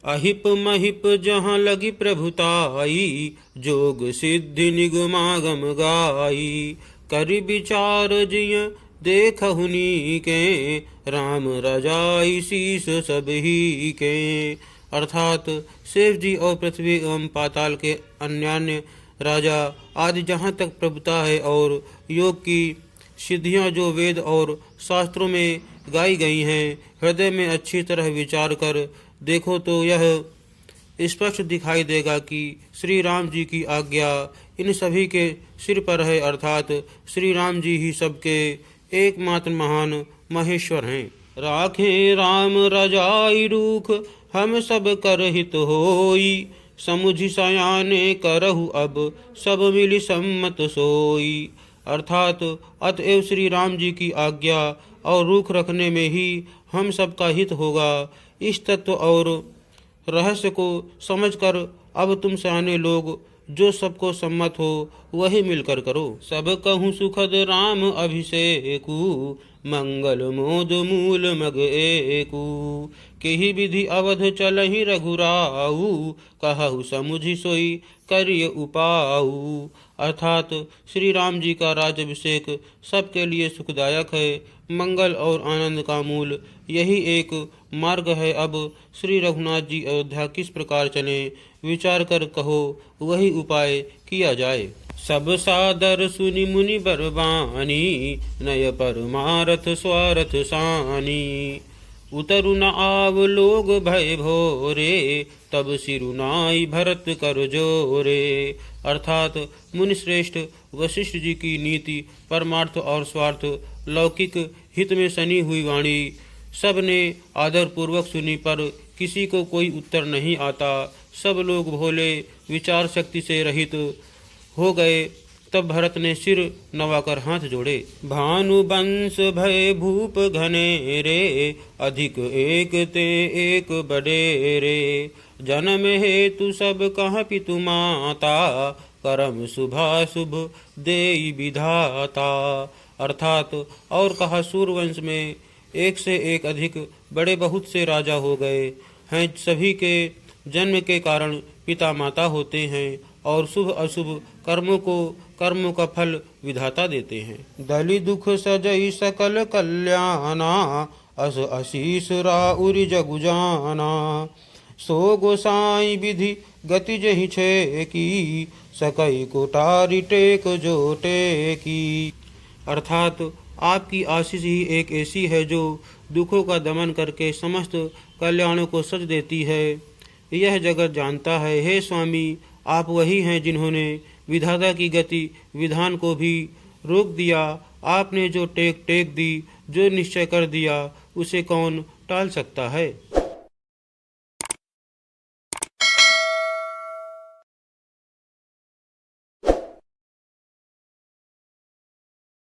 अहिप महिप जहाँ लगी प्रभुताई, जोग सिद्धि निगमागम गाई। करि विचार जिय देखहुनी के, राम रजाई शीस सब ही के। अर्थात शिव जी और पृथ्वी एवं पाताल के अन्यान्य राजा आदि जहाँ तक प्रभुता है और योग की सिद्धियाँ जो वेद और शास्त्रों में गाई गई हैं, हृदय में अच्छी तरह विचार कर देखो तो यह स्पष्ट दिखाई देगा कि श्री राम जी की आज्ञा इन सभी के सिर पर है, अर्थात श्री राम जी ही सबके एकमात्र महान महेश्वर हैं। राखें राम रजाई रूख, हम सब कर हित होई। समुझि सयाने करहु अब, सब मिली सम्मत सोई। अर्थात अतएव श्री राम जी की आज्ञा और रूख रखने में ही हम सबका हित होगा। इस तत्व और रहस्य को समझकर अब तुम सयाने लोग जो सबको सम्मत हो वही मिलकर करो। सब कहूँ सुखद राम अभिषेकु, मंगल मोद मूल मग एकु। केहि विधि अवध चलहि रघुराऊ, कहु समुझि सोई करिय उपाऊ। अर्थात श्री राम जी का राज्याभिषेक सबके लिए सुखदायक है, मंगल और आनंद का मूल यही एक मार्ग है। अब श्री रघुनाथ जी अयोध्या किस प्रकार चलें, विचार कर कहो, वही उपाय किया जाए। सब सादर सुनि मुनि बरबानी, नय परमारथ स्वारथ सानी। उतरु न आव लोग भय भोरे, तब सिरुनाई भरत कर जोरे। अर्थात मुनिश्रेष्ठ वशिष्ठ जी की नीति, परमार्थ और स्वार्थ, लौकिक हित में सनी हुई वाणी सब ने आदर पूर्वक सुनी, पर किसी को कोई उत्तर नहीं आता। सब लोग भोले विचार शक्ति से रहित हो गए। तब भरत ने सिर नवाकर हाथ जोड़े। भानु बंश भय भूप घनेरे, अधिक एक ते एक बडेरे। जन्म हेतु सब कहाँ पितु माता, करम शुभाशुभ देई विधाता। अर्थात और कहा सूर्यवंश में एक से एक अधिक बड़े बहुत से राजा हो गए हैं। सभी के जन्म के कारण पिता माता होते हैं और शुभ अशुभ कर्मों का फल विधाता देते हैं। दलि दुख सजई सकल कल्याणा, अस आशीष राउरि जगु जाना। सो गोसाई विधि गति जहि छे की, सकई कोटारी टेक जो टेकी। अर्थात आपकी आशीष ही एक ऐसी है जो दुखों का दमन करके समस्त कल्याणों को सज देती है, यह जगत जानता है। हे स्वामी, आप वही हैं जिन्होंने विधाता की गति विधान को भी रोक दिया। आपने जो टेक दी, जो निश्चय कर दिया, उसे कौन टाल सकता है।